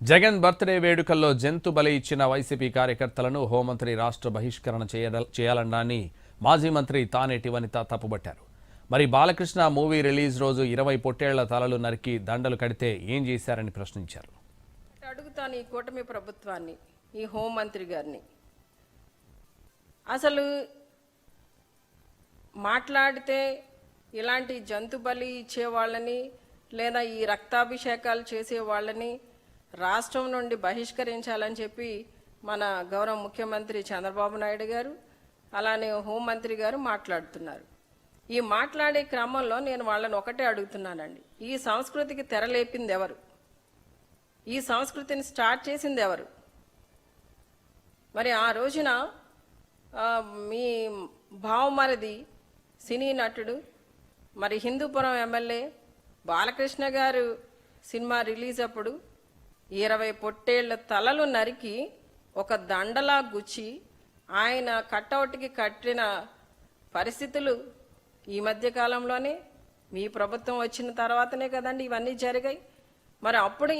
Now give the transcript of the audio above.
Jagan birthday వేడుకల్లో జంతు బలి ఇచ్చిన వైసీపీ కార్యకర్తలను హోంమంత్రి రాష్ట్ర బహిష్కరణ చేయాలన్నాన్ని మాజీ మంత్రి తానేటి వనిత తప్పుబట్టారు. మరి బాలకృష్ణ మూవీ రిలీజ్ రోజు 20 పొట్టేళ్ల తలలు నరికి దండలు కడితే ఏం చేశారని ప్రశ్నించారు. అడుగుతాను ఈ కూటమి ప్రభుత్వాన్ని, ఈ హోంమంత్రి గారిని, అసలు మాట్లాడితే ఇలాంటి జంతు బలి ఇచ్చేవాళ్ళని లేదా ఈ రక్తాభిషేకాలు చేసే వాళ్ళని రాష్ట్రం నుండి బహిష్కరించాలని చెప్పి మన గౌరవ ముఖ్యమంత్రి చంద్రబాబు నాయుడు గారు అలానే హోంమంత్రి గారు మాట్లాడుతున్నారు. ఈ మాట్లాడే క్రమంలో నేను వాళ్ళని ఒకటే అడుగుతున్నానండి, ఈ సంస్కృతికి తెరలేపింది ఎవరు? ఈ సంస్కృతిని స్టార్ట్ చేసింది ఎవరు? మరి ఆ రోజున మీ భావమరిది సినీ నటుడు, మరి హిందూపురం ఎమ్మెల్యే బాలకృష్ణ గారు సినిమా రిలీజ్ అప్పుడు 20 పొట్టేళ్ల తలలు నరికి ఒక దండలా గుచ్చి ఆయన కట్అవుట్కి కట్టిన పరిస్థితులు ఈ మధ్య కాలంలోనే మీ ప్రభుత్వం వచ్చిన తర్వాతనే కదండి ఇవన్నీ జరిగాయి. మరి అప్పుడు